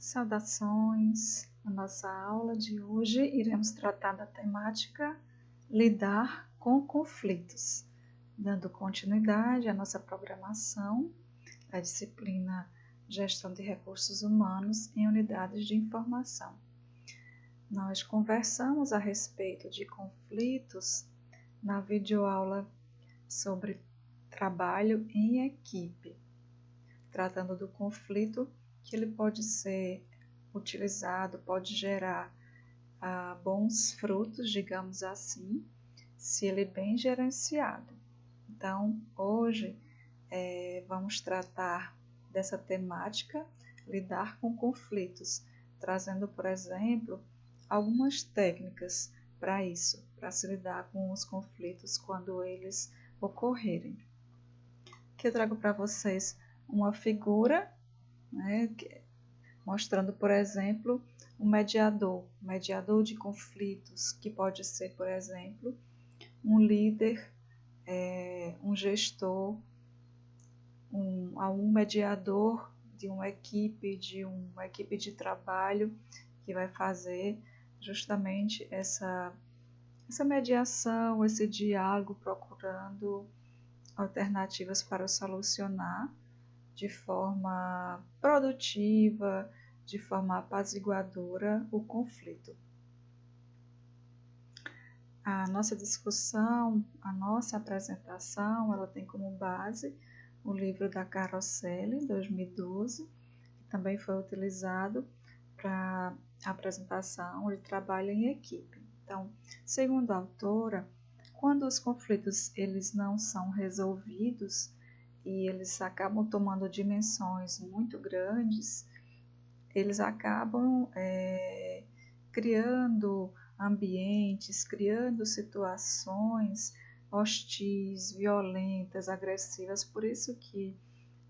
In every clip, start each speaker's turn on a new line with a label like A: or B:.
A: Saudações! Na nossa aula de hoje iremos tratar da temática lidar com conflitos, dando continuidade à nossa programação da disciplina Gestão de Recursos Humanos em Unidades de Informação. Nós conversamos a respeito de conflitos na videoaula sobre trabalho em equipe, tratando do conflito que ele pode ser utilizado, pode gerar bons frutos, digamos assim, se ele é bem gerenciado. Então, hoje vamos tratar dessa temática, lidar com conflitos, trazendo, por exemplo, algumas técnicas para isso, para se lidar com os conflitos quando eles ocorrerem. Aqui eu trago para vocês uma figura, mostrando, por exemplo, um mediador de conflitos, que pode ser, por exemplo, um líder, um gestor, um mediador de uma equipe de trabalho que vai fazer justamente essa mediação, esse diálogo, procurando alternativas para solucionar de forma produtiva, de forma apaziguadora o conflito. A nossa discussão, a nossa apresentação, ela tem como base o livro da Carosselli, 2012, que também foi utilizado para a apresentação de trabalho em equipe. Então, segundo a autora, quando os conflitos eles não são resolvidos e eles acabam tomando dimensões muito grandes, eles acabam criando ambientes, criando situações hostis, violentas, agressivas. Por isso que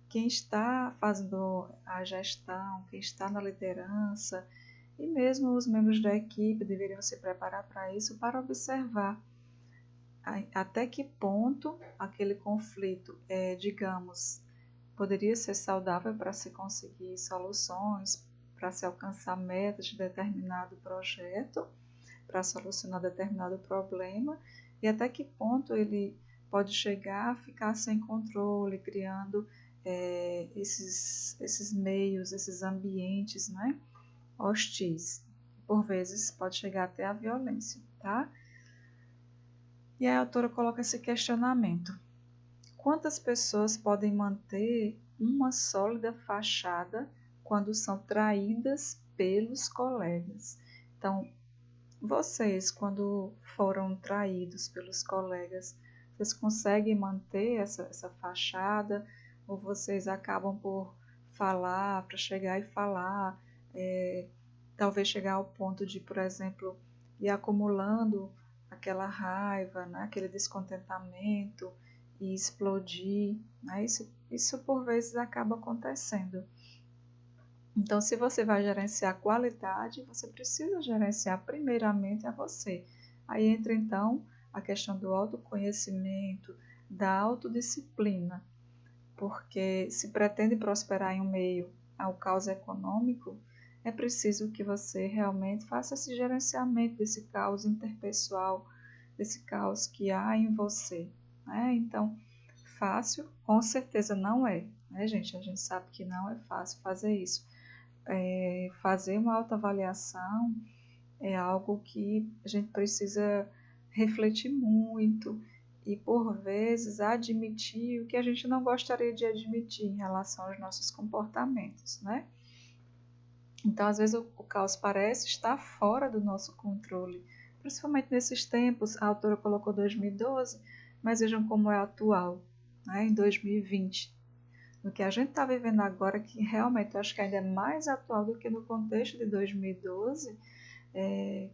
A: quem está fazendo a gestão, quem está na liderança e mesmo os membros da equipe deveriam se preparar para isso, para observar até que ponto aquele conflito poderia ser saudável para se conseguir soluções, para se alcançar metas de determinado projeto, para solucionar determinado problema, e até que ponto ele pode chegar a ficar sem controle, criando esses meios, esses ambientes, hostis. Por vezes pode chegar até a violência, tá? E a autora coloca esse questionamento: quantas pessoas podem manter uma sólida fachada quando são traídas pelos colegas? Então, vocês, quando foram traídos pelos colegas, vocês conseguem manter essa fachada? Ou vocês acabam por falar, para chegar e falar, talvez chegar ao ponto de, por exemplo, ir acumulando aquela raiva, aquele descontentamento e explodir, isso por vezes acaba acontecendo. Então, se você vai gerenciar a qualidade, você precisa gerenciar primeiramente a você. Aí entra então a questão do autoconhecimento, da autodisciplina, porque se pretende prosperar em um meio ao caos econômico, é preciso que você realmente faça esse gerenciamento desse caos interpessoal, desse caos que há em você. Então, fácil com certeza não é, gente? A gente sabe que não é fácil fazer isso. Fazer uma autoavaliação é algo que a gente precisa refletir muito e, por vezes, admitir o que a gente não gostaria de admitir em relação aos nossos comportamentos, Então, às vezes, o caos parece estar fora do nosso controle, principalmente nesses tempos. A autora colocou 2012, mas vejam como é atual, em 2020. No que a gente está vivendo agora, que realmente eu acho que ainda é mais atual do que no contexto de 2012,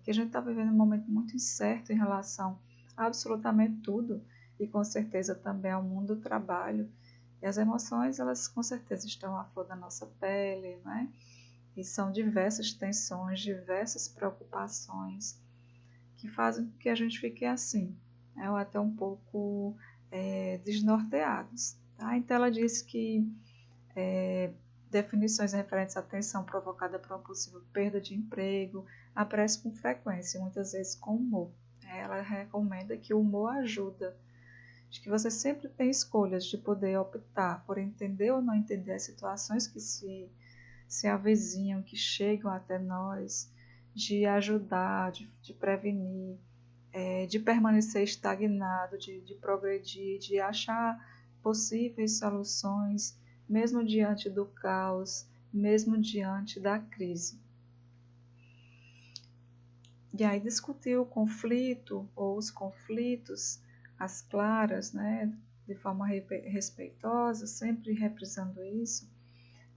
A: que a gente está vivendo um momento muito incerto em relação a absolutamente tudo, e com certeza também ao mundo do trabalho. E as emoções, elas com certeza estão à flor da nossa pele, E são diversas tensões, diversas preocupações que fazem com que a gente fique assim, ou até um pouco desnorteados. Tá? Então ela diz que definições referentes à tensão provocada por uma possível perda de emprego, aparece com frequência, muitas vezes com humor. Ela recomenda que o humor ajuda, de que você sempre tem escolhas de poder optar por entender ou não entender as situações que se avizinham, que chegam até nós, de ajudar, de prevenir, de permanecer estagnado, de progredir, de achar possíveis soluções, mesmo diante do caos, mesmo diante da crise. E aí discutir o conflito ou os conflitos às claras, né, de forma respeitosa, sempre reprisando isso,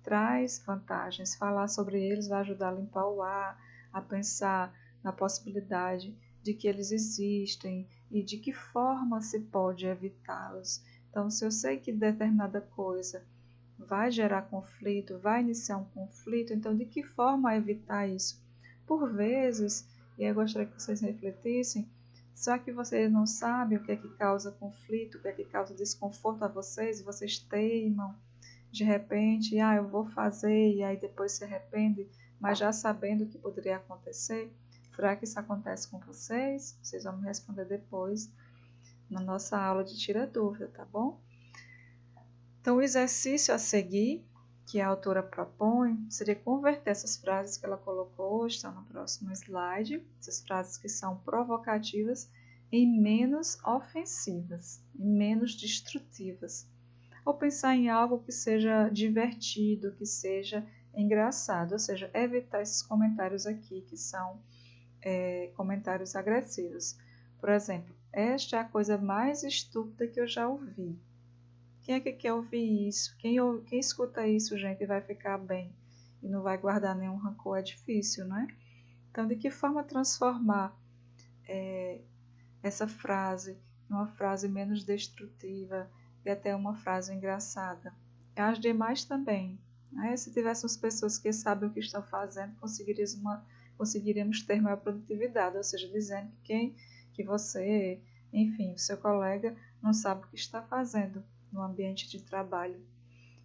A: traz vantagens. Falar sobre eles vai ajudar a limpar o ar, a pensar na possibilidade de que eles existem e de que forma se pode evitá-los. Então, se eu sei que determinada coisa vai gerar conflito, vai iniciar um conflito, então de que forma evitar isso? Por vezes, e eu gostaria que vocês refletissem, só que vocês não sabem o que é que causa conflito, o que é que causa desconforto a vocês, e vocês teimam, de repente, eu vou fazer, e aí depois se arrepende, mas já sabendo o que poderia acontecer. Será que isso acontece com vocês? Vocês vão me responder depois na nossa aula de Tira Dúvida, tá bom? Então, o exercício a seguir, que a autora propõe, seria converter essas frases que ela colocou, estão no próximo slide, essas frases que são provocativas, em menos ofensivas, em menos destrutivas. Ou pensar em algo que seja divertido, que seja engraçado, ou seja, evitar esses comentários aqui, que são comentários agressivos. Por exemplo, esta é a coisa mais estúpida que eu já ouvi. Quem é que quer ouvir isso? Quem escuta isso, gente, vai ficar bem e não vai guardar nenhum rancor, é difícil, né? Então, de que forma transformar essa frase em uma frase menos destrutiva e até uma frase engraçada? E as demais também, né? Se tivéssemos pessoas que sabem o que estão fazendo, conseguiríamos ter maior produtividade, ou seja, dizendo que você, enfim, o seu colega não sabe o que está fazendo no ambiente de trabalho.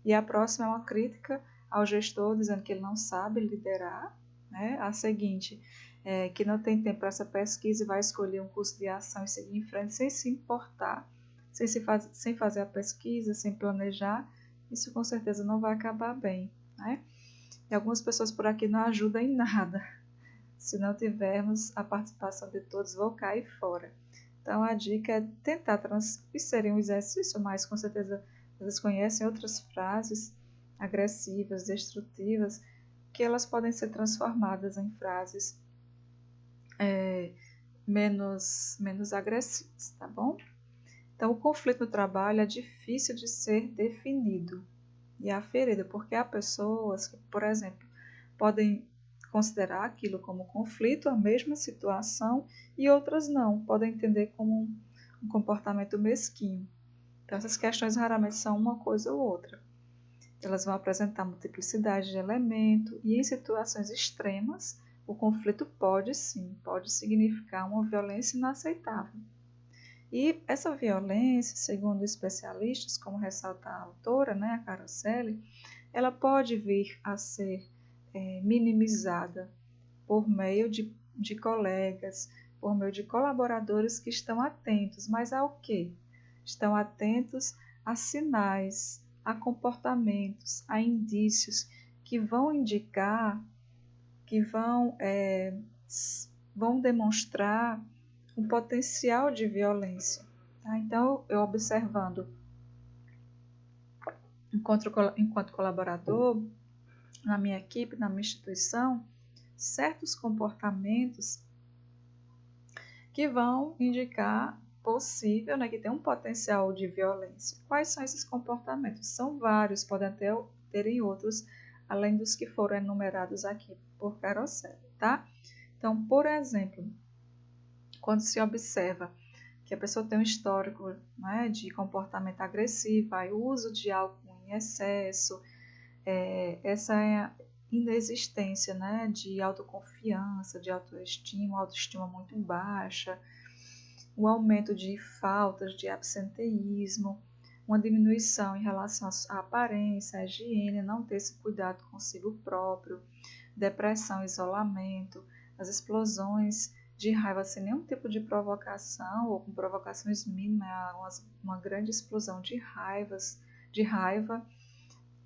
A: E a próxima é uma crítica ao gestor, dizendo que ele não sabe liderar, né? A seguinte, que não tem tempo para essa pesquisa e vai escolher um curso de ação e seguir em frente sem se importar, sem fazer a pesquisa, sem planejar. Isso com certeza não vai acabar bem, né? E algumas pessoas por aqui não ajudam em nada. Se não tivermos a participação de todos, vou cair fora. Então, a dica é tentar isso seria um exercício, mas com certeza vocês conhecem outras frases agressivas, destrutivas, que elas podem ser transformadas em frases menos agressivas, tá bom? Então, o conflito no trabalho é difícil de ser definido e aferido, porque há pessoas que, por exemplo, podem considerar aquilo como conflito, a mesma situação, e outras não, podem entender como um comportamento mesquinho. Então, essas questões raramente são uma coisa ou outra. Elas vão apresentar multiplicidade de elementos e, em situações extremas, o conflito pode significar uma violência inaceitável. E essa violência, segundo especialistas, como ressalta a autora, né, a Caroselli, ela pode vir a ser minimizada por meio de colegas, por meio de colaboradores que estão atentos. Mas ao quê? Estão atentos a sinais, a comportamentos, a indícios que vão indicar, que vão demonstrar um potencial de violência. Tá? Então, eu observando enquanto colaborador, na minha equipe, na minha instituição, certos comportamentos que vão indicar possível, né, que tem um potencial de violência. Quais são esses comportamentos? São vários, podem até terem outros, além dos que foram enumerados aqui por Caroselli, tá? Então, por exemplo, quando se observa que a pessoa tem um histórico, né, de comportamento agressivo, o uso de álcool em excesso, essa inexistência, né, de autoconfiança, de autoestima muito baixa, o aumento de faltas, de absenteísmo, uma diminuição em relação à aparência, à higiene, não ter esse cuidado consigo próprio, depressão, isolamento, as explosões de raiva sem nenhum tipo de provocação ou com provocações mínimas, uma grande explosão de raiva,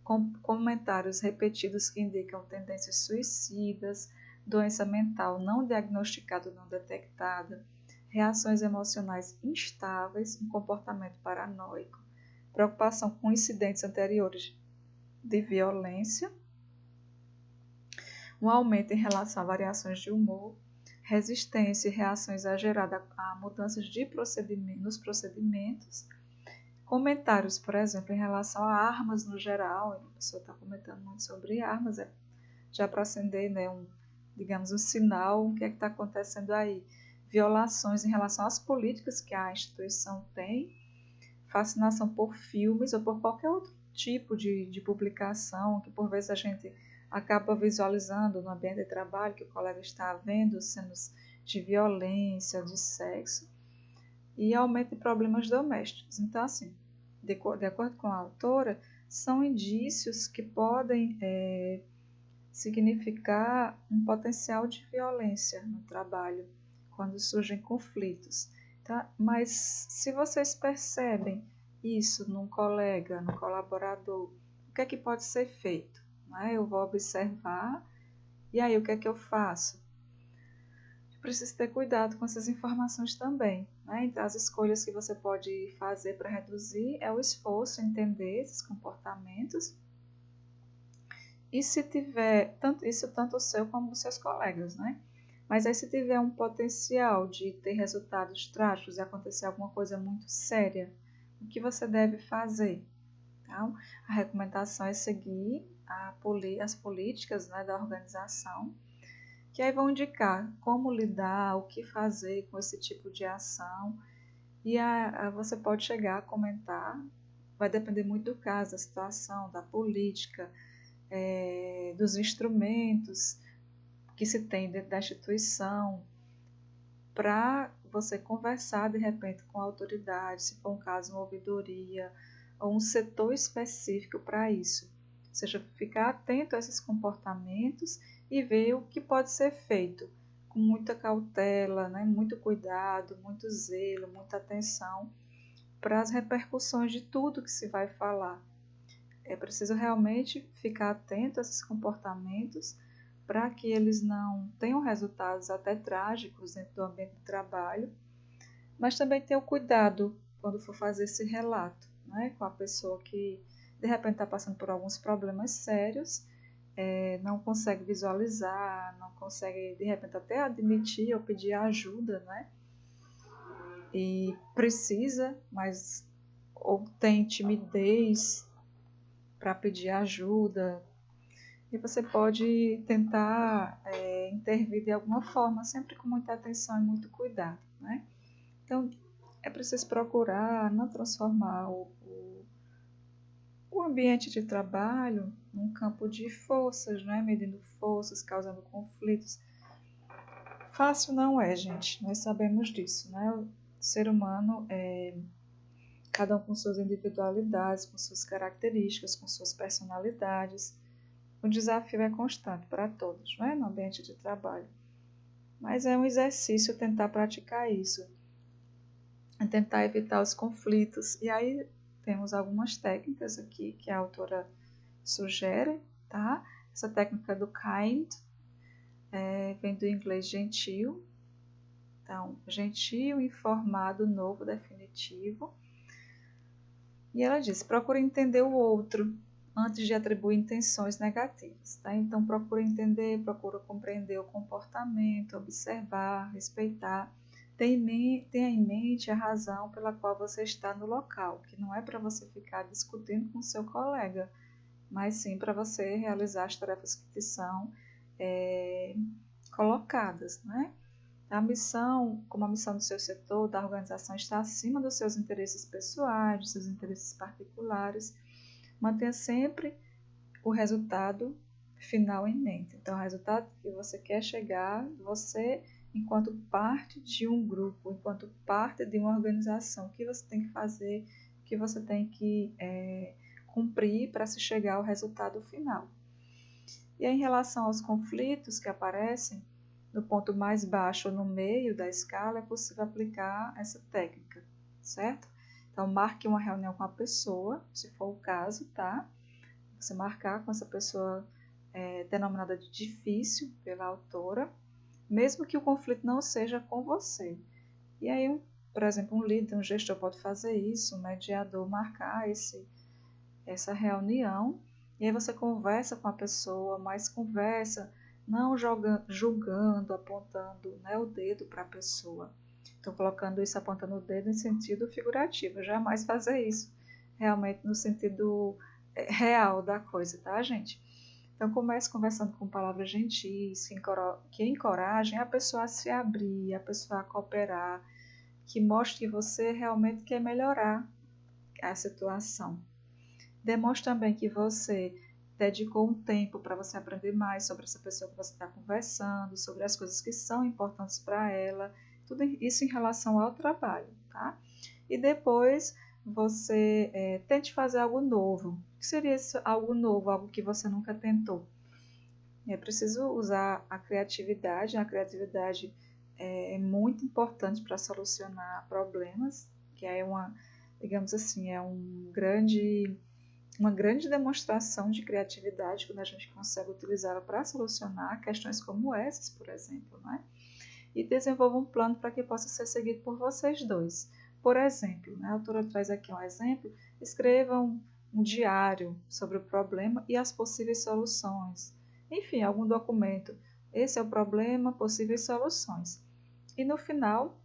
A: com comentários repetidos que indicam tendências suicidas, doença mental não diagnosticada ou não detectada, reações emocionais instáveis, um comportamento paranoico, preocupação com incidentes anteriores de violência, um aumento em relação a variações de humor, resistência e reação exagerada a mudanças nos procedimentos, comentários, por exemplo, em relação a armas no geral, a pessoa está comentando muito sobre armas, já para acender, né, digamos, um sinal, o que é que está acontecendo aí. Violações em relação às políticas que a instituição tem, fascinação por filmes ou por qualquer outro tipo de publicação que por vezes a gente acaba visualizando no ambiente de trabalho que o colega está vendo cenas de violência, de sexo, e aumento de problemas domésticos. Então, assim, de acordo com a autora, são indícios que podem significar um potencial de violência no trabalho, quando surgem conflitos. Tá? Mas se vocês percebem isso num colega, num colaborador, o que é que pode ser feito? Eu vou observar, e aí o que é que eu faço? Eu preciso ter cuidado com essas informações também. Então, as escolhas que você pode fazer para reduzir é o esforço em entender esses comportamentos. E se tiver, tanto o seu como os seus colegas, Mas aí se tiver um potencial de ter resultados trágicos e acontecer alguma coisa muito séria, o que você deve fazer? Então, a recomendação é seguir as políticas da organização, que aí vão indicar como lidar, o que fazer com esse tipo de ação. E você pode chegar a comentar, vai depender muito do caso, da situação, da política, dos instrumentos que se tem dentro da instituição, para você conversar de repente com a autoridade, se for um caso, uma ouvidoria, ou um setor específico para isso. Ou seja, ficar atento a esses comportamentos e ver o que pode ser feito com muita cautela, muito cuidado, muito zelo, muita atenção para as repercussões de tudo que se vai falar. É preciso realmente ficar atento a esses comportamentos para que eles não tenham resultados até trágicos dentro do ambiente de trabalho, mas também ter o cuidado quando for fazer esse relato, com a pessoa que de repente está passando por alguns problemas sérios, não consegue visualizar, não consegue de repente até admitir ou pedir ajuda, e precisa, mas ou tem timidez para pedir ajuda, e você pode tentar intervir de alguma forma, sempre com muita atenção e muito cuidado, Então, é preciso procurar não transformar o ambiente de trabalho num campo de forças, medindo forças, causando conflitos. Fácil não é, gente, nós sabemos disso, O ser humano cada um com suas individualidades, com suas características, com suas personalidades. O desafio é constante para todos, no ambiente de trabalho. Mas é um exercício tentar praticar isso, tentar evitar os conflitos. E aí temos algumas técnicas aqui que a autora sugere, tá? Essa técnica do kind vem do inglês gentil. Então, gentil, informado, novo, definitivo. E ela diz, procure entender o outro antes de atribuir intenções negativas, tá? Então, procura entender, procura compreender o comportamento, observar, respeitar. Tenha em mente a razão pela qual você está no local, que não é para você ficar discutindo com seu colega, mas sim para você realizar as tarefas que te são colocadas, A missão, como a missão do seu setor, da organização, está acima dos seus interesses pessoais, dos seus interesses particulares. Mantenha sempre o resultado final em mente. Então, o resultado que você quer chegar, você, enquanto parte de um grupo, enquanto parte de uma organização, o que você tem que fazer que você tem que cumprir para se chegar ao resultado final. E aí, em relação aos conflitos que aparecem, no ponto mais baixo ou no meio da escala, é possível aplicar essa técnica, certo? Então, marque uma reunião com a pessoa, se for o caso, tá? Você marcar com essa pessoa denominada de difícil pela autora, mesmo que o conflito não seja com você. E aí, por exemplo, um líder, um gestor pode fazer isso, um mediador marcar essa reunião, e aí você conversa com a pessoa, mas conversa não julgando, apontando, né, o dedo para a pessoa. Estou colocando isso apontando o dedo em sentido figurativo, jamais fazer isso realmente no sentido real da coisa, tá, gente? Então comece conversando com palavras gentis, que encorajem a pessoa a se abrir, a pessoa a cooperar, que mostre que você realmente quer melhorar a situação. Demonstre também que você dedicou um tempo para você aprender mais sobre essa pessoa que você está conversando, sobre as coisas que são importantes para ela, tudo isso em relação ao trabalho, tá? E depois você tente fazer algo novo. O que seria algo novo, algo que você nunca tentou? É preciso usar a criatividade. A criatividade é muito importante para solucionar problemas, que é digamos assim, uma grande demonstração de criatividade quando a gente consegue utilizá-la para solucionar questões como essas, por exemplo, né? E desenvolva um plano para que possa ser seguido por vocês dois. Por exemplo, né, a autora traz aqui um exemplo, escrevam um diário sobre o problema e as possíveis soluções. Enfim, algum documento. Esse é o problema, possíveis soluções. E no final,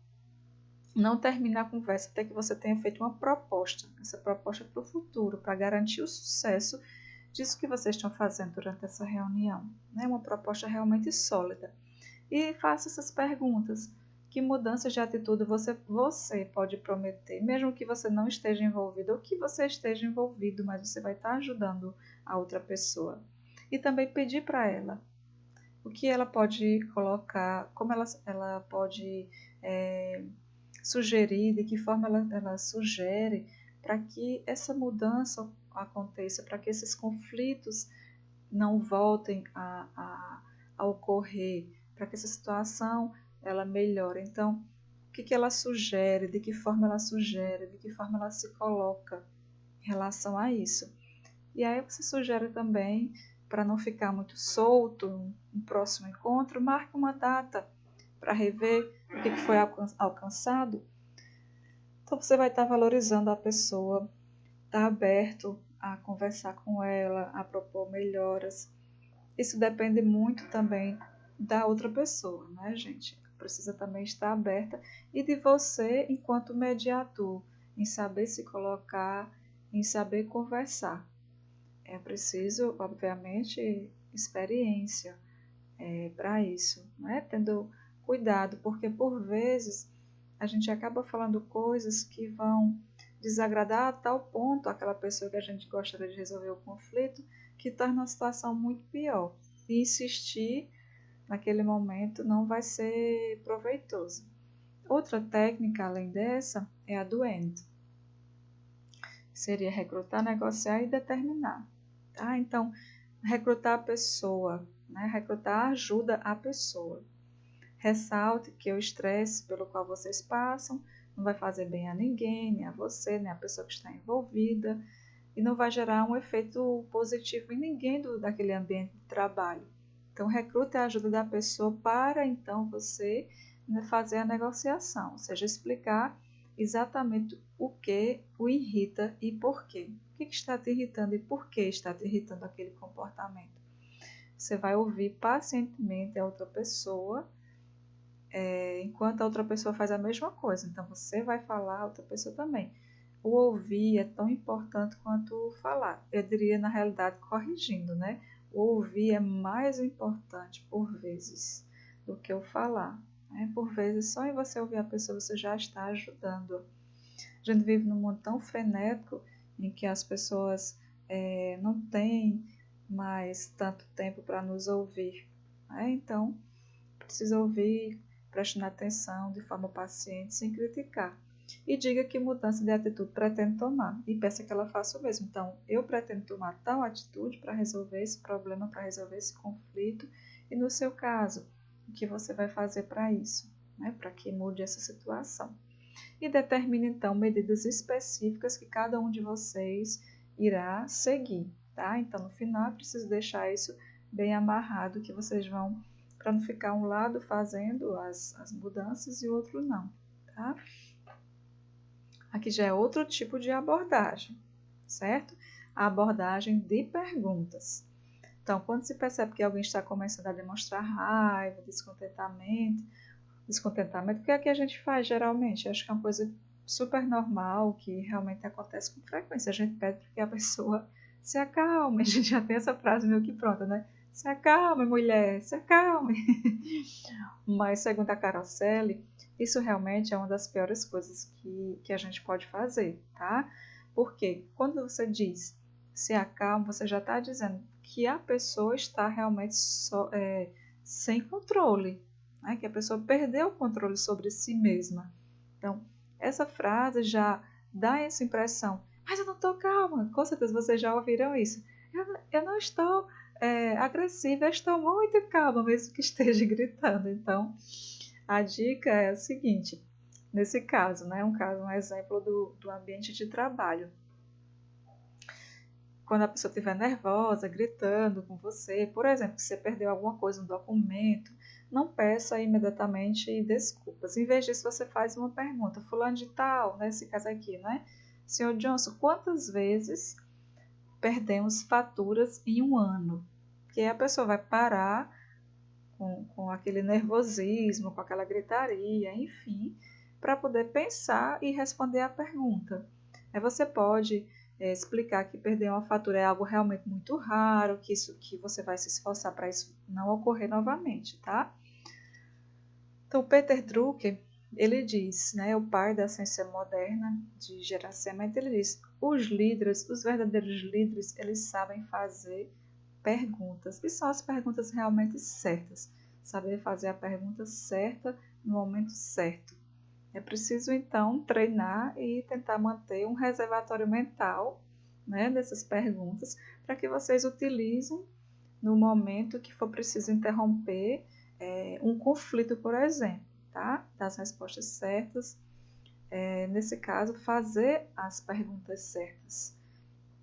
A: não termine a conversa até que você tenha feito uma proposta. Essa proposta é para o futuro, para garantir o sucesso disso que vocês estão fazendo durante essa reunião. Né? Uma proposta realmente sólida. E faça essas perguntas. Que mudanças de atitude você pode prometer, mesmo que você não esteja envolvido ou que você esteja envolvido, mas você vai estar ajudando a outra pessoa. E também pedir para ela o que ela pode colocar, como ela pode sugerir, de que forma ela sugere para que essa mudança aconteça, para que esses conflitos não voltem a ocorrer, para que essa situação ela melhore. Então, o que ela sugere, de que forma ela sugere, de que forma ela se coloca em relação a isso. E aí você sugere também, para não ficar muito solto, no próximo encontro, marque uma data para rever o que foi alcançado. Então você vai estar valorizando a pessoa, está aberto a conversar com ela, a propor melhoras. Isso depende muito também da outra pessoa, né, gente? Precisa também estar aberta e de você, enquanto mediador, em saber se colocar, em saber conversar. É preciso, obviamente, experiência para isso, né? Tendo cuidado, porque por vezes a gente acaba falando coisas que vão desagradar a tal ponto aquela pessoa que a gente gostaria de resolver o conflito, que torna a situação muito pior. E insistir naquele momento não vai ser proveitoso. Outra técnica além dessa é a do AND. Seria recrutar, negociar e determinar. Tá? Então, recrutar a pessoa, né? Recrutar ajuda a pessoa. Ressalte que o estresse pelo qual vocês passam não vai fazer bem a ninguém, nem a você, nem a pessoa que está envolvida, e não vai gerar um efeito positivo em ninguém daquele ambiente de trabalho. Então, recrute a ajuda da pessoa para, então, você fazer a negociação, ou seja, explicar exatamente o que o irrita e por quê. O que está te irritando e por que está te irritando aquele comportamento. Você vai ouvir pacientemente a outra pessoa, enquanto a outra pessoa faz a mesma coisa. Então, você vai falar, a outra pessoa também. O ouvir é tão importante quanto o falar. Eu diria, na realidade, corrigindo, né? O ouvir é mais importante, por vezes, do que o falar. Né? Por vezes, só em você ouvir a pessoa, você já está ajudando. A gente vive num mundo tão frenético em que as pessoas não têm mais tanto tempo para nos ouvir. Né? Então, precisa ouvir, prestando atenção de forma paciente, sem criticar. e diga que mudança de atitude pretende tomar e peça que ela faça o mesmo. Então, eu pretendo tomar tal atitude para resolver esse problema, para resolver esse conflito e no seu caso, o que você vai fazer para isso, né? Para que mude essa situação. E determine então medidas específicas que cada um de vocês irá seguir, tá? Então, no final, é preciso deixar isso bem amarrado, que vocês vão, para não ficar um lado fazendo as mudanças e o outro não, tá? Aqui já é outro tipo de abordagem, certo? A abordagem de perguntas. Então, quando se percebe que alguém está começando a demonstrar raiva, descontentamento, o que é que a gente faz geralmente? Eu acho que é uma coisa super normal, que realmente acontece com frequência. A gente pede que a pessoa se acalme. A gente já tem essa frase meio que pronta, né? Se acalme, mulher, se acalme. Mas, segundo a Caroselli, isso realmente é uma das piores coisas que a gente pode fazer, tá? Porque quando você diz se acalme, você já está dizendo que a pessoa está realmente sem controle, né? Que a pessoa perdeu o controle sobre si mesma. Então, essa frase já dá essa impressão. Mas eu não estou calma. Com certeza vocês já ouviram isso. Eu não estou agressiva, eu estou muito calma, mesmo que esteja gritando. Então, a dica é a seguinte. Nesse caso, né? Um exemplo do ambiente de trabalho. Quando a pessoa estiver nervosa, gritando com você, por exemplo, se você perdeu alguma coisa no documento, não peça imediatamente desculpas. Em vez disso, você faz uma pergunta. Fulano de tal, nesse caso aqui, né? Senhor Johnson, quantas vezes perdemos faturas em um ano? Que aí a pessoa vai parar com aquele nervosismo, com aquela gritaria, enfim, para poder pensar e responder a pergunta. Aí você pode explicar que perder uma fatura é algo realmente muito raro, que você vai se esforçar para isso não ocorrer novamente, tá? Então, Peter Drucker, ele diz, né, o pai da ciência moderna de gerenciamento, ele diz, os verdadeiros líderes, eles sabem fazer perguntas, e são as perguntas realmente certas, saber fazer a pergunta certa no momento certo. É preciso, então, treinar e tentar manter um reservatório mental, né, dessas perguntas, para que vocês utilizem no momento que for preciso interromper um conflito, por exemplo, tá? Das respostas certas. Nesse caso, fazer as perguntas certas,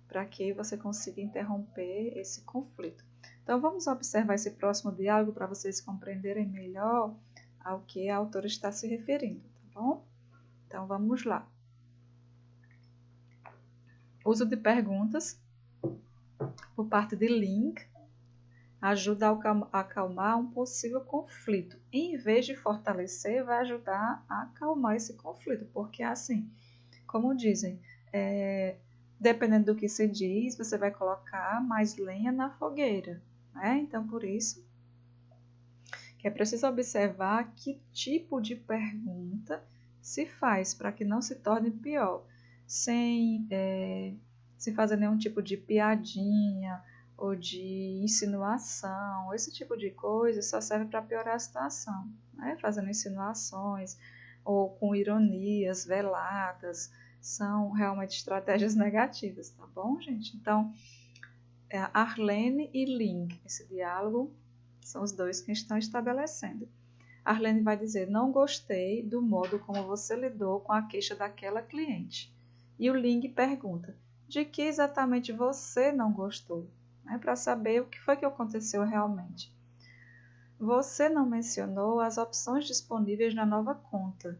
A: para que você consiga interromper esse conflito. Então, vamos observar esse próximo diálogo para vocês compreenderem melhor ao que a autora está se referindo, tá bom? Então, vamos lá. Uso de perguntas por parte de Link ajuda a acalmar um possível conflito. Em vez de fortalecer, vai ajudar a acalmar esse conflito, porque assim, como dizem, dependendo do que se diz, você vai colocar mais lenha na fogueira, né? Então, por isso que é preciso observar que tipo de pergunta se faz para que não se torne pior, sem fazer nenhum tipo de piadinha ou de insinuação. Esse tipo de coisa só serve para piorar a situação, né? Fazendo insinuações ou com ironias veladas, são realmente estratégias negativas, tá bom, gente? Então, Arlene e Ling, esse diálogo, são os dois que estão estabelecendo. Arlene vai dizer, não gostei do modo como você lidou com a queixa daquela cliente. E o Ling pergunta, de que exatamente você não gostou? Para saber o que foi que aconteceu realmente. Você não mencionou as opções disponíveis na nova conta.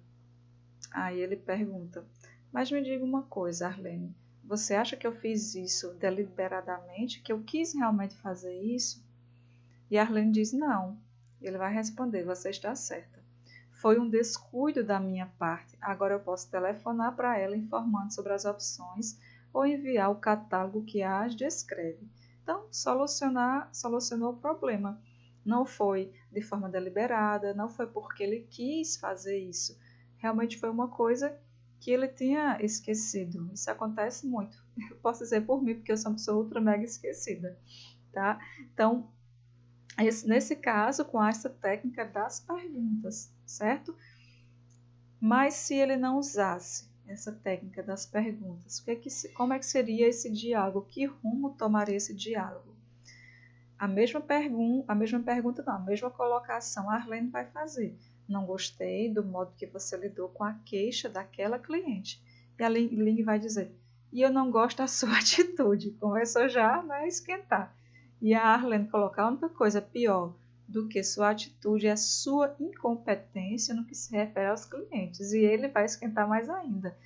A: Aí ele pergunta, mas me diga uma coisa, Arlene, você acha que eu fiz isso deliberadamente, que eu quis realmente fazer isso? E Arlene diz, não. Ele vai responder, você está certa. Foi um descuido da minha parte. Agora eu posso telefonar para ela informando sobre as opções ou enviar o catálogo que as descreve. Então, solucionou o problema. Não foi de forma deliberada, não foi porque ele quis fazer isso. Realmente foi uma coisa que ele tinha esquecido. Isso acontece muito. Eu posso dizer por mim, porque eu sou uma pessoa ultra mega esquecida, tá? Então, nesse caso, com essa técnica das perguntas, certo? Mas se ele não usasse essa técnica das perguntas, como é que seria esse diálogo? Que rumo tomaria esse diálogo? A mesma pergunta não, a mesma colocação a Arlene vai fazer. Não gostei do modo que você lidou com a queixa daquela cliente. E a Ling vai dizer, e eu não gosto da sua atitude. Começou já a esquentar. E a Arlene colocar a única coisa pior do que sua atitude é a sua incompetência no que se refere aos clientes. E ele vai esquentar mais ainda.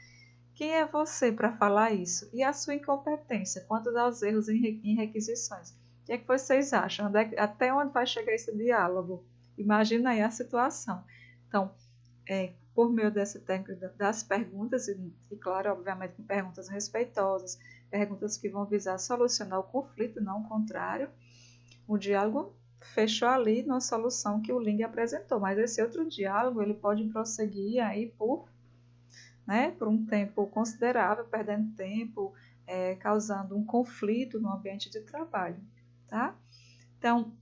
A: Quem é você para falar isso? E a sua incompetência quanto aos erros em requisições? O que é que vocês acham? Até onde vai chegar esse diálogo? Imagina aí a situação. Então, por meio dessa técnica das perguntas, e claro, obviamente com perguntas respeitosas, perguntas que vão visar solucionar o conflito, não o contrário, o diálogo fechou ali na solução que o Ling apresentou, mas esse outro diálogo ele pode prosseguir aí por um tempo considerável, perdendo tempo, causando um conflito no ambiente de trabalho, tá? Então,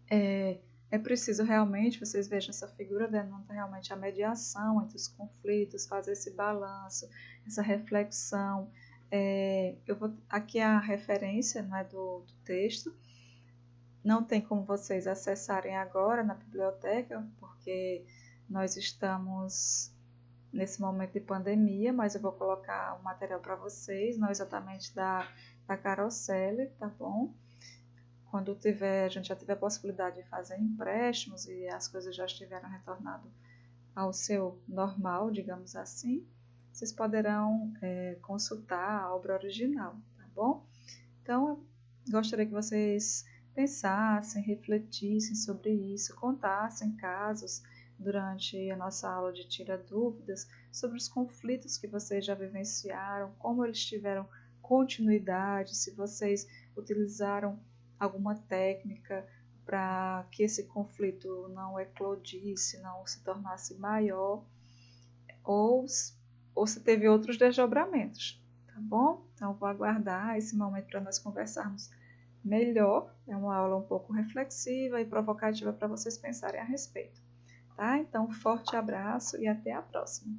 A: é preciso realmente, vocês vejam essa figura denota realmente a mediação entre os conflitos, fazer esse balanço, essa reflexão. Aqui a referência, né, do texto, não tem como vocês acessarem agora na biblioteca, porque nós estamos nesse momento de pandemia, mas eu vou colocar o material para vocês, não exatamente da Caroselli, tá bom? Quando a gente já tiver a possibilidade de fazer empréstimos e as coisas já estiveram retornado ao seu normal, digamos assim, vocês poderão consultar a obra original, tá bom? Então, eu gostaria que vocês pensassem, refletissem sobre isso, contassem casos durante a nossa aula de Tira Dúvidas sobre os conflitos que vocês já vivenciaram, como eles tiveram continuidade, se vocês utilizaram alguma técnica para que esse conflito não eclodisse, não se tornasse maior, ou se teve outros desdobramentos, tá bom? Então, vou aguardar esse momento para nós conversarmos melhor. É uma aula um pouco reflexiva e provocativa para vocês pensarem a respeito, tá? Então, forte abraço e até a próxima!